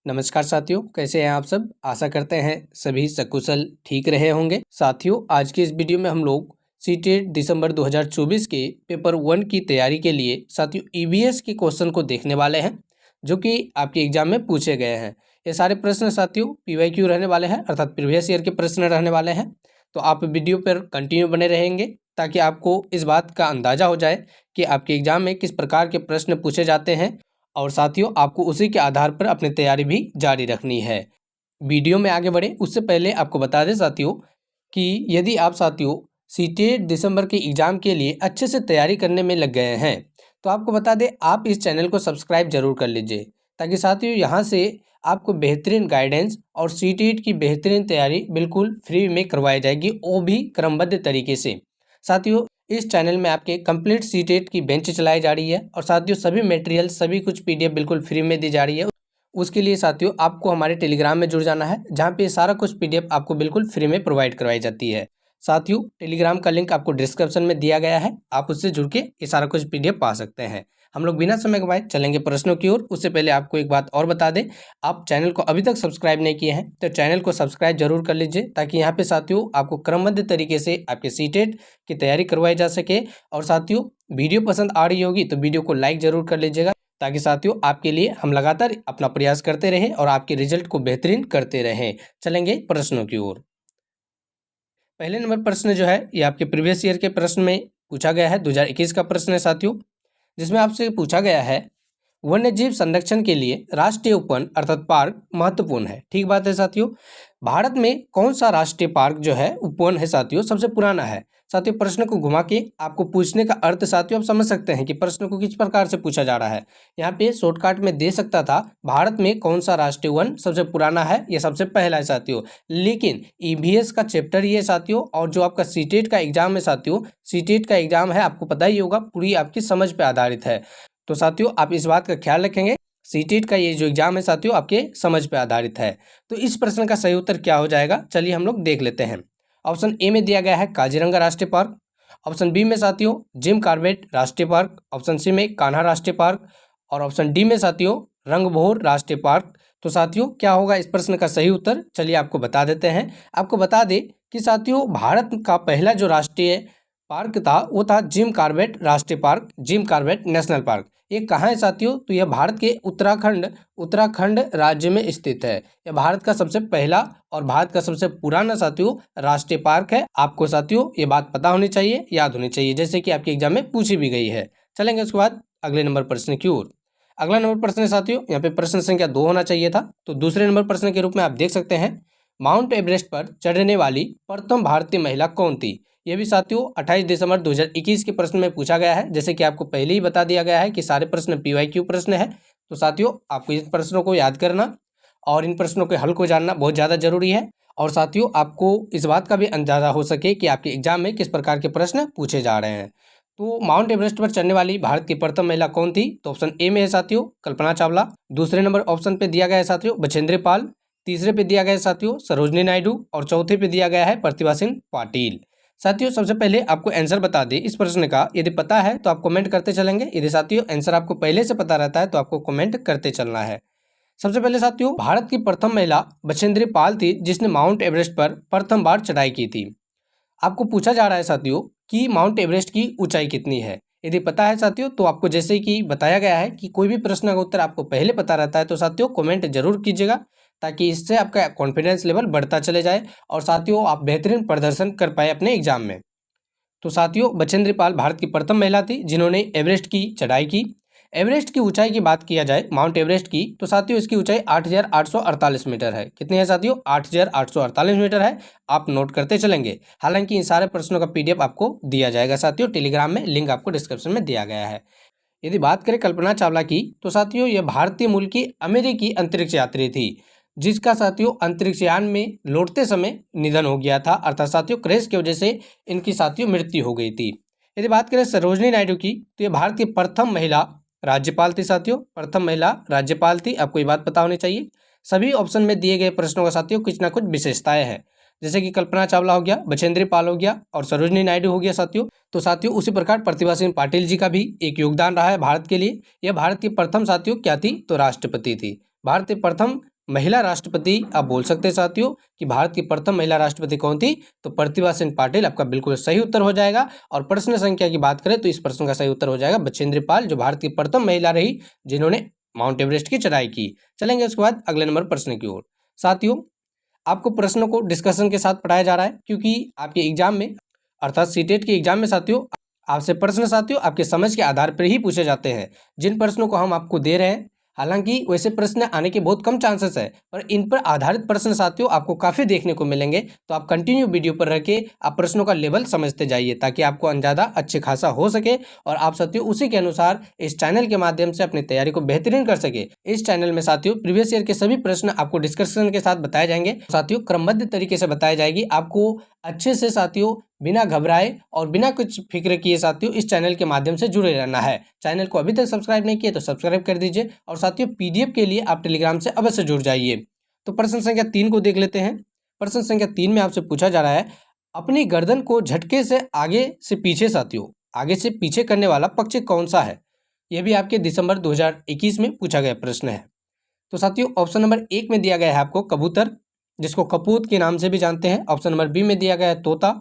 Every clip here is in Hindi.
नमस्कार साथियों, कैसे हैं आप सब। आशा करते हैं सभी सकुशल ठीक रहे होंगे। साथियों, आज के इस वीडियो में हम लोग सीटेट दिसंबर 2024 के पेपर 1 की तैयारी के लिए साथियों ईवीएस के क्वेश्चन को देखने वाले हैं, जो कि आपके एग्जाम में पूछे गए हैं। ये सारे प्रश्न साथियों पीवाईक्यू रहने वाले हैं, अर्थात प्रीवियस ईयर के प्रश्न रहने वाले हैं। तो आप वीडियो पर कंटिन्यू बने रहेंगे ताकि आपको इस बात का अंदाजा हो जाए कि आपके एग्जाम में किस प्रकार के प्रश्न पूछे जाते हैं, और साथियों आपको उसी के आधार पर अपनी तैयारी भी जारी रखनी है। वीडियो में आगे बढ़े उससे पहले आपको बता दें साथियों कि यदि आप साथियों सीटेट दिसंबर के एग्ज़ाम के लिए अच्छे से तैयारी करने में लग गए हैं तो आपको बता दें आप इस चैनल को सब्सक्राइब जरूर कर लीजिए, ताकि साथियों यहाँ से आपको बेहतरीन गाइडेंस और सीटेट की बेहतरीन तैयारी बिल्कुल फ्री में करवाई जाएगी, वो भी क्रमबद्ध तरीके से। साथियों इस चैनल में आपके कंप्लीट सीटेट की बेंच चलाई जा रही है और साथियों सभी मटेरियल सभी कुछ पीडीएफ बिल्कुल फ्री में दी जा रही है। उसके लिए साथियों आपको हमारे टेलीग्राम में जुड़ जाना है, जहाँ पे सारा कुछ पीडीएफ आपको बिल्कुल फ्री में प्रोवाइड करवाई जाती है। साथियों टेलीग्राम का लिंक आपको डिस्क्रिप्शन में दिया गया है, आप उससे जुड़ के ये सारा कुछ पीडीएफ पा सकते हैं। हम लोग बिना समय गवाए चलेंगे प्रश्नों की ओर। उससे पहले आपको एक बात और बता दें, आप चैनल को अभी तक सब्सक्राइब नहीं किए हैं तो चैनल को सब्सक्राइब जरूर कर लीजिए, ताकि यहाँ पे साथियों आपको क्रमबद्ध तरीके से आपके सीटेट की तैयारी करवाई जा सके। और साथियों वीडियो पसंद आ रही होगी तो वीडियो को लाइक जरूर कर लीजिएगा, ताकि साथियों आपके लिए हम लगातार अपना प्रयास करते रहें और आपके रिजल्ट को बेहतरीन करते रहें। चलेंगे प्रश्नों की ओर। पहले नंबर प्रश्न जो है ये आपके प्रीवियस ईयर के प्रश्न में पूछा गया है, 2021 का प्रश्न है साथियों, जिसमें आपसे पूछा गया है वन्यजीव संरक्षण के लिए राष्ट्रीय उद्यान अर्थात पार्क महत्वपूर्ण है। ठीक बात है साथियों। भारत में कौन सा राष्ट्रीय पार्क जो है उद्यान है साथियों सबसे पुराना है। साथियों प्रश्न को घुमा के आपको पूछने का अर्थ साथियों आप समझ सकते हैं कि प्रश्न को किस प्रकार से पूछा जा रहा है। यहाँ पे शॉर्टकट में दे सकता था भारत में कौन सा राष्ट्रीय उद्यान सबसे पुराना है, यह सबसे पहला है साथियों। लेकिन ईवीएस का चैप्टर ये साथियों, और जो आपका सीटेट का एग्जाम है साथियों, सीटेट का एग्जाम है आपको पता ही होगा पूरी आपकी समझ पे आधारित है। तो साथियों आप इस बात का ख्याल रखेंगे, सीटेट का ये जो एग्जाम है साथियों आपके समझ पे आधारित है। तो इस प्रश्न का सही उत्तर क्या हो जाएगा, चलिए हम लोग देख लेते हैं। ऑप्शन ए में दिया गया है काजीरंगा राष्ट्रीय पार्क, ऑप्शन बी में साथियों जिम कॉर्बेट राष्ट्रीय पार्क, ऑप्शन सी में कान्हा राष्ट्रीय पार्क, और ऑप्शन डी में साथियों रंगभोर राष्ट्रीय पार्क। तो साथियों क्या होगा इस प्रश्न का सही उत्तर, चलिए आपको बता देते हैं। आपको बता दें कि साथियों भारत का पहला जो राष्ट्रीय पार्क था वो था जिम कॉर्बेट राष्ट्रीय park, Jim Corbett national park. ये कहाँ है साथियों, तो यह भारत के उत्तराखंड राज्य में स्थित है। यह भारत का सबसे पहला और भारत का सबसे पुराना साथियों राष्ट्रीय पार्क है। आपको साथियों ये बात पता होनी चाहिए, याद होनी चाहिए, जैसे कि आपके एग्जाम में पूछी भी गई है। चलेंगे उसके बाद अगले नंबर प्रश्न की ओर। अगला नंबर प्रश्न है साथियों, यहाँ पे प्रश्न संख्या 2 होना चाहिए था, तो दूसरे नंबर प्रश्न के रूप में आप देख सकते हैं माउंट एवरेस्ट पर चढ़ने वाली प्रथम भारतीय महिला कौन थी। ये भी साथियों 28 दिसंबर 2021 के प्रश्न में पूछा गया है। जैसे कि आपको पहले ही बता दिया गया है कि सारे प्रश्न पीवाईक्यू प्रश्न है, तो साथियों आपको इन प्रश्नों को याद करना और इन प्रश्नों के हल को जानना बहुत ज़्यादा जरूरी है। और साथियों आपको इस बात का भी अंदाजा हो सके कि आपके एग्जाम में किस प्रकार के प्रश्न पूछे जा रहे हैं। तो माउंट एवरेस्ट पर चढ़ने वाली भारत की प्रथम महिला कौन थी, तो ऑप्शन ए में है साथियों कल्पना चावला, दूसरे नंबर ऑप्शन पे दिया गया है साथियों बछेंद्र पाल, तीसरे पे दिया गया है साथियों सरोजनी नायडू, और चौथे पे दिया गया है प्रतिभा सिंह पाटिल। साथियों सबसे पहले आपको आंसर बता दें इस प्रश्न का, यदि पता है तो आप कमेंट करते चलेंगे, यदि साथियों आंसर आपको पहले से पता रहता है तो आपको कमेंट करते चलना है। सबसे पहले साथियों भारत की प्रथम महिला बछेंद्री पाल थी, जिसने माउंट एवरेस्ट पर प्रथम बार चढ़ाई की थी। आपको पूछा जा रहा है साथियों कि माउंट एवरेस्ट की ऊंचाई कितनी है। यदि पता है साथियों तो आपको जैसे कि बताया गया है कि कोई भी प्रश्न का उत्तर आपको पहले पता रहता है तो साथियों कमेंट जरूर कीजिएगा, ताकि इससे आपका कॉन्फिडेंस लेवल बढ़ता चले जाए और साथियों आप बेहतरीन प्रदर्शन कर पाए अपने एग्जाम में। तो साथियों बछेंद्री पाल भारत की प्रथम महिला थी जिन्होंने एवरेस्ट की चढ़ाई की। एवरेस्ट की ऊंचाई की बात किया जाए माउंट एवरेस्ट की, तो साथियों इसकी ऊंचाई 8,848 मीटर है। कितनी है साथियों, 8,848 मीटर है। आप नोट करते चलेंगे। हालांकि इन सारे प्रश्नों का पीडीएफ आपको दिया जाएगा साथियों टेलीग्राम में, लिंक आपको डिस्क्रिप्शन में दिया गया है। यदि बात करें कल्पना चावला की, तो साथियों यह भारतीय मूल की अमेरिकी अंतरिक्ष यात्री थी, जिसका साथियों अंतरिक्ष यान में लौटते समय निधन हो गया था, अर्थात साथियों क्रैश की वजह से इनकी साथियों मृत्यु हो गई थी। यदि बात करें सरोजनी नायडू की, तो ये भारत की प्रथम महिला राज्यपाल थी साथियों, प्रथम महिला राज्यपाल थी। आपको ये बात पता होनी चाहिए। सभी ऑप्शन में दिए गए प्रश्नों का साथियों कुछ ना कुछ विशेषताएं हैं, जैसे कि कल्पना चावला हो गया, बछेंद्री पाल हो गया और सरोजनी नायडू हो गया साथियों। तो साथियों उसी प्रकार प्रतिभा सिंह पाटिल जी का भी एक योगदान रहा है भारत के लिए। यह भारत की प्रथम साथियों क्या थी, तो राष्ट्रपति थी। भारत की प्रथम महिला राष्ट्रपति आप बोल सकते हैं साथियों कि भारत की प्रथम महिला राष्ट्रपति कौन थी, तो प्रतिभा सिंह पाटिल आपका बिल्कुल सही उत्तर हो जाएगा। और प्रश्न संख्या की बात करें तो इस प्रश्न का सही उत्तर हो जाएगा बछेंद्री पाल, जो भारत की प्रथम महिला रही जिन्होंने माउंट एवरेस्ट की चढ़ाई की। चलेंगे उसके बाद अगले नंबर प्रश्न की ओर। साथियों, आपको प्रश्नों को डिस्कशन के साथ पढ़ाया जा रहा है, क्योंकि आपके एग्जाम में अर्थात सीटेट के एग्जाम में साथियों आपसे प्रश्न साथियों आपके समझ के आधार पर ही पूछे जाते हैं। जिन प्रश्नों को हम आपको दे रहे हैं, हालांकि वैसे प्रश्न आने के बहुत कम चांसेस है, पर इन पर आधारित प्रश्न साथियों आपको काफ़ी देखने को मिलेंगे। तो आप कंटिन्यू वीडियो पर रह के आप प्रश्नों का लेवल समझते जाइए, ताकि आपको अंदाजा अच्छे खासा हो सके और आप साथियों उसी के अनुसार इस चैनल के माध्यम से अपनी तैयारी को बेहतरीन कर सके। इस चैनल में साथियों प्रीवियस ईयर के सभी प्रश्न आपको डिस्कशन के साथ बताए जाएंगे साथियों, क्रमबद्ध तरीके से बताए जाएगी। आपको अच्छे से साथियों बिना घबराए और बिना कुछ फिक्र किए साथियों इस चैनल के माध्यम से जुड़े रहना है। चैनल को अभी तक सब्सक्राइब नहीं किया तो सब्सक्राइब कर दीजिए, और साथियों पीडीएफ के लिए आप टेलीग्राम से अवश्य जुड़ जाइए। तो प्रश्न संख्या 3 को देख लेते हैं। प्रश्न संख्या 3 में आपसे पूछा जा रहा है, अपनी गर्दन को झटके से आगे से पीछे साथियों आगे से पीछे करने वाला पक्षी कौन सा है। यह भी आपके दिसंबर 2021 में पूछा गया प्रश्न है। तो साथियों ऑप्शन नंबर 1 में दिया गया है आपको कबूतर, जिसको कपूत के नाम से भी जानते हैं। ऑप्शन नंबर बी में दिया गया है तोता।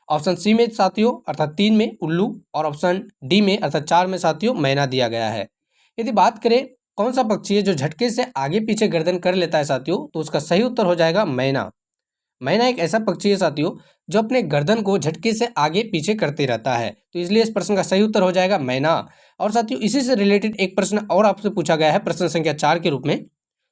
ऑप्शन सी में साथियों अर्थात 3 में उल्लू, और ऑप्शन डी में अर्थात 4 में साथियों मैना दिया गया है। यदि बात करें कौन सा पक्षी है जो झटके से आगे पीछे गर्दन कर लेता है साथियों, तो उसका सही उत्तर हो जाएगा मैना। मैना एक ऐसा पक्षी है साथियों जो अपने गर्दन को झटके से आगे पीछे करते रहता है, तो इसलिए इस प्रश्न का सही उत्तर हो जाएगा मैना। और साथियों इसी से रिलेटेड एक प्रश्न और आपसे पूछा गया है प्रश्न संख्या 4 के रूप में,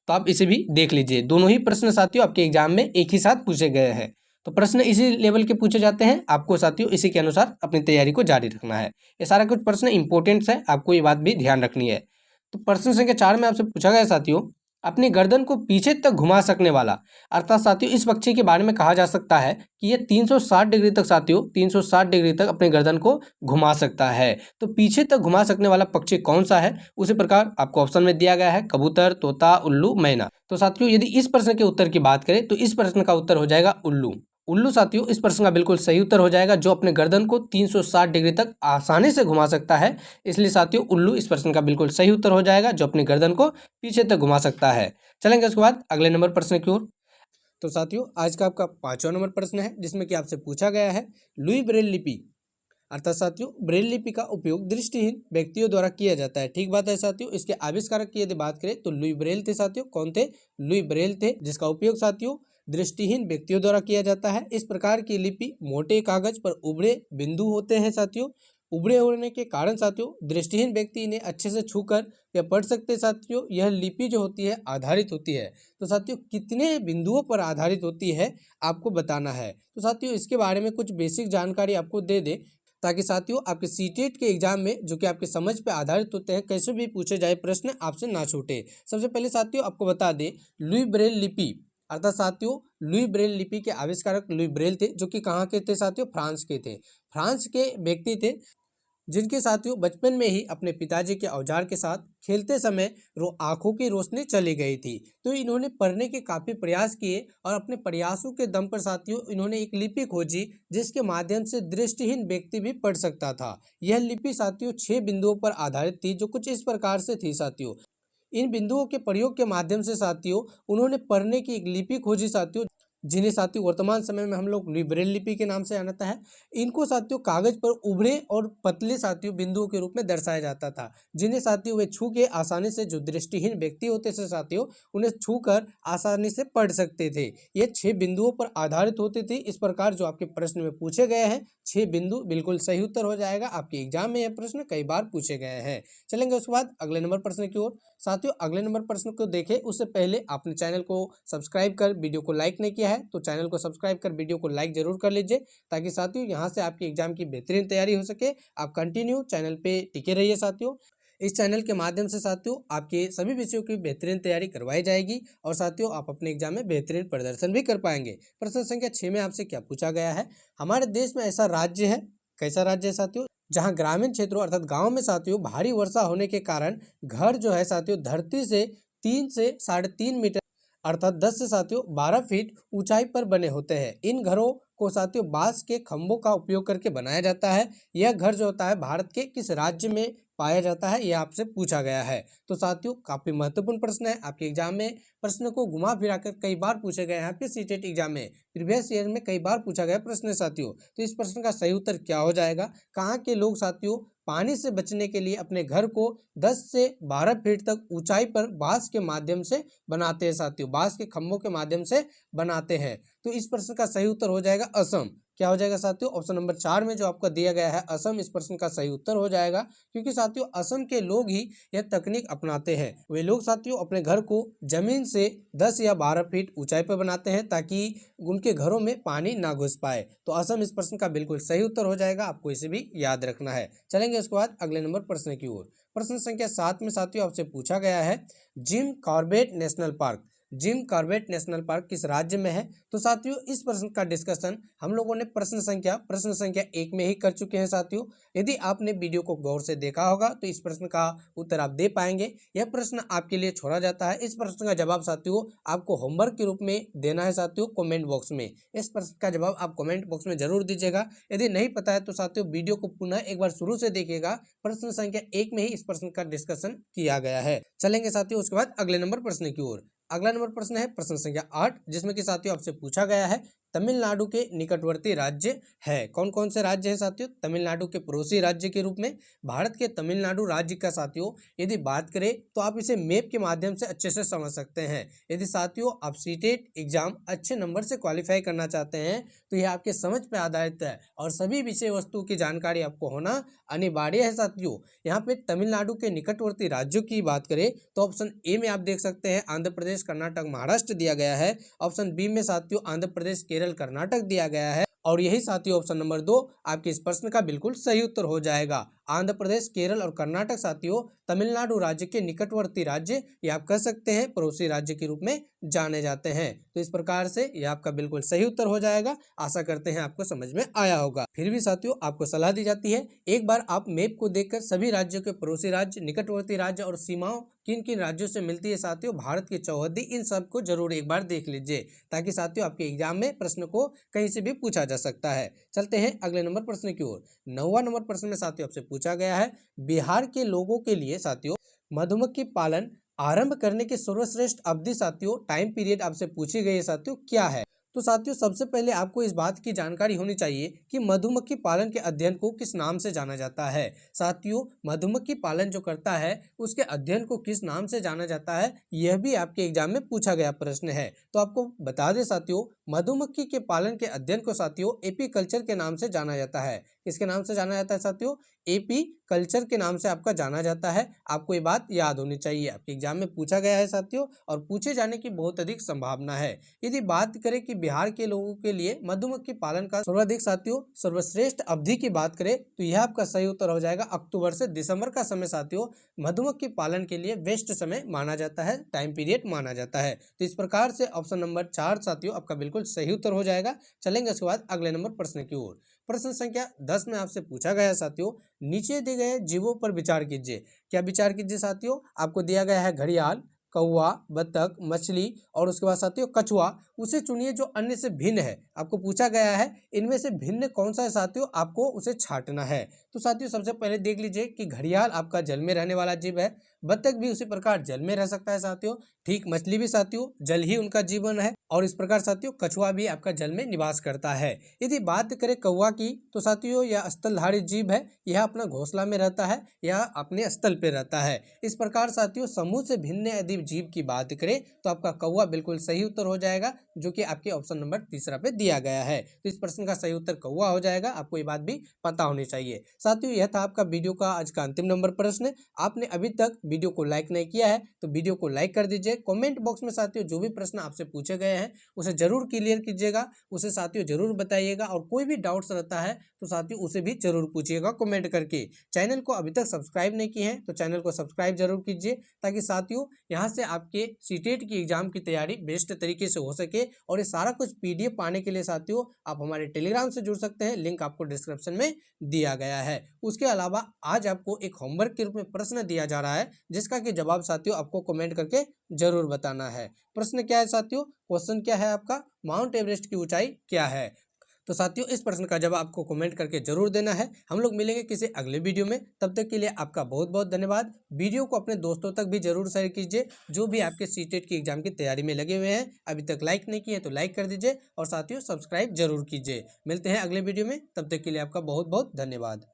तो आप इसे भी देख लीजिए। दोनों ही प्रश्न साथियों आपके एग्जाम में एक ही साथ पूछे गए हैं, तो प्रश्न इसी लेवल के पूछे जाते हैं। आपको साथियों इसी के अनुसार अपनी तैयारी को जारी रखना है। ये सारा कुछ प्रश्न इंपॉर्टेंट है, आपको ये बात भी ध्यान रखनी है। तो प्रश्न संख्या 4 में आपसे पूछा गया साथियों, अपनी गर्दन को पीछे तक घुमा सकने वाला, अर्थात साथियों इस पक्षी के बारे में कहा जा सकता है कि ये 360 डिग्री तक साथियों 360 डिग्री तक अपने गर्दन को घुमा सकता है। तो पीछे तक घुमा सकने वाला पक्षी कौन सा है, उसी प्रकार आपको ऑप्शन में दिया गया है कबूतर, तोता, उल्लू, मैना। तो साथियों यदि इस प्रश्न के उत्तर की बात करें तो इस प्रश्न का उत्तर हो जाएगा उल्लू। उल्लू साथियों इस प्रश्न का बिल्कुल सही उत्तर हो जाएगा, जो अपने गर्दन को 360 डिग्री तक आसानी से घुमा सकता है। इसलिए साथियों उल्लू इस प्रश्न का बिल्कुल सही उत्तर हो जाएगा, जो अपनी गर्दन को पीछे तक घुमा सकता है। चलेंगे उसके बाद अगले नंबर प्रश्न की ओर। तो साथियों आज का आपका 5वां नंबर प्रश्न है, जिसमें कि आपसे पूछा गया है लुई ब्रेल लिपि, अर्थात साथियों ब्रेल लिपि का उपयोग दृष्टिहीन व्यक्तियों द्वारा किया जाता है। ठीक बात है साथियों, इसके आविष्कारक की यदि बात करें तो लुई ब्रेल थे साथियों। कौन थे? लुई ब्रेल थे, जिसका उपयोग साथियों दृष्टिहीन व्यक्तियों द्वारा किया जाता है। इस प्रकार की लिपि मोटे कागज पर उभरे बिंदु होते हैं साथियों। उभरे होने के कारण साथियों दृष्टिहीन व्यक्ति इन्हें अच्छे से छूकर या पढ़ सकते हैं साथियों। यह लिपि जो होती है आधारित होती है, तो साथियों कितने बिंदुओं पर आधारित होती है आपको बताना है। तो साथियों इसके बारे में कुछ बेसिक जानकारी आपको दे दे, ताकि साथियों आपके सीटेट के एग्जाम में जो कि आपके समझ पे आधारित होते हैं, कैसे भी पूछे जाए प्रश्न आपसे ना छूटे। सबसे पहले साथियों आपको बता दें लुई ब्रेल लिपि, अर्थात साथियों लुई ब्रेल लिपि के आविष्कारक लुई ब्रेल थे, जो कि कहाँ के थे साथियों? फ्रांस के थे। फ्रांस के व्यक्ति थे, जिनके साथियों बचपन में ही अपने पिताजी के औजार के साथ खेलते समय आंखों की रोशनी चली गई थी। तो इन्होंने पढ़ने के काफ़ी प्रयास किए, और अपने प्रयासों के दम पर साथियों इन्होंने एक लिपि खोजी, जिसके माध्यम से दृष्टिहीन व्यक्ति भी पढ़ सकता था। यह लिपि साथियों 6 बिंदुओं पर आधारित थी, जो कुछ इस प्रकार से थी साथियों। इन बिंदुओं के प्रयोग के माध्यम से साथियों उन्होंने पढ़ने की एक लिपि खोजी साथियों, जिन्हें साथियों वर्तमान समय में हम लोग लुई ब्रेल लिपि के नाम से जानता है। इनको साथियों कागज पर उभरे और पतले साथियों बिंदुओं के रूप में दर्शाया जाता था, जिन्हें साथियों वे छू के आसानी से, जो दृष्टिहीन व्यक्ति होते थे साथियों, उन्हें छूकर आसानी से पढ़ सकते थे। ये 6 बिंदुओं पर आधारित होते थे। इस प्रकार जो आपके प्रश्न में पूछे गए हैं 6 बिंदु बिल्कुल सही उत्तर हो जाएगा। आपके एग्जाम में यह प्रश्न कई बार पूछे गए हैं। चलेंगे उसके बाद अगले नंबर प्रश्न की ओर। साथियों अगले नंबर प्रश्न को देखें उससे पहले आपने चैनल को सब्सक्राइब कर वीडियो को लाइक नहीं किया है, तो चैनल को सब्सक्राइब कर वीडियो को लाइक जरूर कर लीजिए, ताकि साथियों यहाँ से आपके एग्जाम की बेहतरीन तैयारी हो सके। आप कंटिन्यू चैनल पे टिके रहिए साथियों। इस चैनल के माध्यम से साथियों आपके सभी विषयों की बेहतरीन तैयारी करवाई जाएगी, और साथियों आप अपने एग्जाम में बेहतरीन प्रदर्शन भी कर पाएंगे। प्रश्न संख्या 6 में आपसे क्या पूछा गया है? हमारे देश में ऐसा राज्य है, कैसा राज्य है साथियों, जहां ग्रामीण क्षेत्रों अर्थात गांव में साथियों भारी वर्षा होने के कारण घर जो है साथियों धरती से 3 से 3.5 मीटर अर्थात 10 से साथियों 12 फीट ऊंचाई पर बने होते हैं। इन घरों को साथियों बांस के खंभों का उपयोग करके बनाया जाता है। यह घर जो होता है भारत के किस राज्य में पाया जाता है, यह आपसे पूछा गया है। तो साथियों काफी महत्वपूर्ण प्रश्न है, आपके एग्जाम में प्रश्न को घुमा फिरा कर कई बार पूछे गए हैं। आपके सीटेट एग्जाम में प्रीवियस ईयर में कई बार पूछा गया प्रश्न है साथियों। तो इस प्रश्न का सही उत्तर क्या हो जाएगा? कहाँ के लोग साथियों पानी से बचने के लिए अपने घर को 10 से 12 फीट तक ऊंचाई पर बांस के माध्यम से बनाते हैं साथियों, बांस के खंभों के माध्यम से बनाते हैं। तो इस प्रश्न का सही उत्तर हो जाएगा असम। क्या हो जाएगा साथियों? ऑप्शन नंबर 4 में जो आपका दिया गया है असम, इस प्रश्न का सही उत्तर हो जाएगा। क्योंकि साथियों असम के लोग ही यह तकनीक अपनाते हैं। वे लोग साथियों अपने घर को जमीन से 10 या 12 फीट ऊंचाई पर बनाते हैं ताकि उनके घरों में पानी ना घुस पाए। तो असम इस प्रश्न का बिल्कुल सही उत्तर हो जाएगा, आपको इसे भी याद रखना है। चलेंगे उसके बाद अगले नंबर प्रश्न की ओर। प्रश्न संख्या 7 में साथियों आपसे पूछा गया है Jim Corbett national park, Jim Corbett national park किस राज्य में है? तो साथियों इस प्रश्न का डिस्कशन हम लोगों ने प्रश्न संख्या 1 में ही कर चुके हैं साथियों। यदि आपने वीडियो को गौर से देखा होगा तो इस प्रश्न का उत्तर आप दे पाएंगे। यह प्रश्न आपके लिए छोड़ा जाता है। इस प्रश्न का जवाब साथियों आपको होमवर्क के रूप में देना है साथियों कमेंट बॉक्स में। इस प्रश्न का जवाब आप कमेंट बॉक्स में जरूर दीजिएगा। यदि नहीं पता है तो साथियों वीडियो को पुनः एक बार शुरू से देखिएगा। प्रश्न संख्या 1 में ही इस प्रश्न का डिस्कशन किया गया है। चलेंगे साथियों उसके बाद अगले नंबर प्रश्न की ओर। अगला नंबर प्रश्न है प्रश्न संख्या 8, जिसमें कि साथियों आपसे पूछा गया है तमिलनाडु के निकटवर्ती राज्य है। कौन कौन से राज्य हैं साथियों? तमिलनाडु के पड़ोसी राज्य के रूप में भारत के तमिलनाडु राज्य का साथियों यदि बात करें तो आप इसे मैप के माध्यम से अच्छे से समझ सकते हैं। यदि साथियों आप सीटेट एग्जाम अच्छे नंबर से क्वालिफाई करना चाहते हैं तो यह आपके समझ पे आधारित है और सभी विषय वस्तु की जानकारी आपको होना अनिवार्य है साथियों। यहाँ पे तमिलनाडु के निकटवर्ती राज्यों की बात करें तो ऑप्शन ए में आप देख सकते हैं आंध्र प्रदेश, कर्नाटक, महाराष्ट्र दिया गया है। ऑप्शन बी में साथियों आंध्र प्रदेश, केरल, कर्नाटक दिया गया है और यही साथियों ऑप्शन नंबर 2 आपके इस प्रश्न का बिल्कुल सही उत्तर हो जाएगा। आंध्र प्रदेश, केरल और कर्नाटक साथियों तमिलनाडु राज्य के निकटवर्ती राज्य या आप कह सकते हैं पड़ोसी राज्य के रूप में जाने जाते हैं। तो इस प्रकार से यह आपका बिल्कुल सही उत्तर हो जाएगा। आशा करते हैं आपको समझ में आया होगा। फिर भी साथियों आपको सलाह दी जाती है एक बार आप मैप को देखकर सभी राज्यों के पड़ोसी राज्य, निकटवर्ती राज्य और सीमाओं किन किन राज्यों से मिलती है साथियों भारत की चौहद्दी, इन सब को जरूर एक बार देख लीजिए ताकि साथियों आपके एग्जाम में प्रश्न को कहीं से भी पूछा जा सकता है। चलते हैं अगले नंबर प्रश्न की ओर। 9वां नंबर प्रश्न में साथियों आपसे पूछा गया है बिहार के लोगों के लिए साथियों मधुमक्खी पालन आरंभ करने की सर्वश्रेष्ठ अवधि साथियों टाइम पीरियड आपसे पूछी गई है साथियों क्या है? तो साथियों सबसे पहले आपको इस बात की जानकारी होनी चाहिए कि मधुमक्खी पालन के अध्ययन को किस नाम से जाना जाता है। साथियों मधुमक्खी पालन जो करता है उसके अध्ययन को किस नाम से जाना जाता है यह भी आपके एग्जाम में पूछा गया प्रश्न है। तो आपको बता दें साथियों मधुमक्खी के पालन के अध्ययन को साथियों एपी कल्चर के नाम से जाना जाता है। किसके नाम से जाना जाता है साथियों? एपी कल्चर के नाम से आपका जाना जाता है। आपको ये बात याद होनी चाहिए, आपके एग्जाम में पूछा गया है साथियों और पूछे जाने की बहुत अधिक संभावना है। यदि बात करें कि बिहार के लोगों के लिए मधुमक्खी पालन का सर्वाधिक साथियों सर्वश्रेष्ठ अवधि की बात करें तो यह आपका सही उत्तर हो जाएगा अक्टूबर से दिसंबर का समय साथियों मधुमक्खी पालन के लिए बेस्ट समय माना जाता है, टाइम पीरियड माना जाता है। तो इस प्रकार से ऑप्शन नंबर 4 साथियों आपका बिल्कुल सही उत्तर हो जाएगा। चलेंगे उसके बाद अगले नंबर प्रश्न की ओर। प्रश्न संख्या 10 में आपसे पूछा गया साथियों नीचे दिए गए जीवों पर विचार कीजिए। क्या विचार कीजिए साथियों? आपको दिया गया है घड़ियाल, कौवा, बतख, मछली और उसके बाद साथियों कछुआ। उसे चुनिए जो अन्य से भिन्न है। आपको पूछा गया है इनमें से भिन्न कौन सा है साथियों, आपको उसे छांटना है। तो साथियों सबसे पहले देख लीजिए कि घड़ियाल आपका जल में रहने वाला जीव है, बतख भी उसी प्रकार जल में रह सकता है साथियों, ठीक मछली भी साथियों जल ही उनका जीवन है और इस प्रकार साथियों कछुआ भी आपका जल में निवास करता है। यदि बात करें कौवा की तो साथियों यह स्थलधारी जीव है, यह अपना घोंसला में रहता है, यह अपने स्थल पे रहता है। इस प्रकार साथियों समूह से भिन्न यदि जीव की बात करें तो आपका कौवा बिल्कुल सही उत्तर हो जाएगा जो कि आपके ऑप्शन नंबर 3 पे दिया गया है। तो इस प्रश्न का सही उत्तर कौवा हो जाएगा। आपको ये बात भी पता होनी चाहिए। साथियों यह था आपका वीडियो का आज का अंतिम नंबर प्रश्न। आपने अभी तक वीडियो को लाइक नहीं किया है तो वीडियो को लाइक कर दीजिए। कमेंट बॉक्स में साथियों जो भी प्रश्न आपसे पूछे गए हैं उसे जरूर क्लियर कीजिएगा, उसे साथियों जरूर बताइएगा और कोई भी डाउट्स रहता है तो साथियों उसे भी जरूर पूछिएगा कमेंट करके। चैनल को अभी तक सब्सक्राइब नहीं किए हैं तो चैनल को सब्सक्राइब जरूर कीजिए ताकि साथियों यहाँ से आपके सीटेट की एग्जाम की तैयारी बेस्ट तरीके से हो सके। और ये सारा कुछ पीडीएफ पाने के लिए साथियों आप हमारे टेलीग्राम से जुड़ सकते हैं, लिंक आपको डिस्क्रिप्शन में दिया गया है। उसके अलावा आज आपको एक होमवर्क के रूप में प्रश्न दिया जा रहा है जिसका कि जवाब साथियों आपको कमेंट करके जरूर बताना है। प्रश्न क्या है साथियों? क्वेश्चन क्या है आपका? माउंट एवरेस्ट की ऊंचाई क्या है? तो साथियों इस प्रश्न का जवाब आपको कमेंट करके जरूर देना है। हम लोग मिलेंगे किसी अगले वीडियो में, तब तक के लिए आपका बहुत बहुत धन्यवाद। वीडियो को अपने दोस्तों तक भी जरूर शेयर कीजिए जो भी आपके सीटेट की एग्जाम की तैयारी में लगे हुए हैं। अभी तक लाइक नहीं किए तो लाइक कर दीजिए और साथियों सब्सक्राइब जरूर कीजिए। मिलते हैं अगले वीडियो में, तब तक के लिए आपका बहुत बहुत धन्यवाद।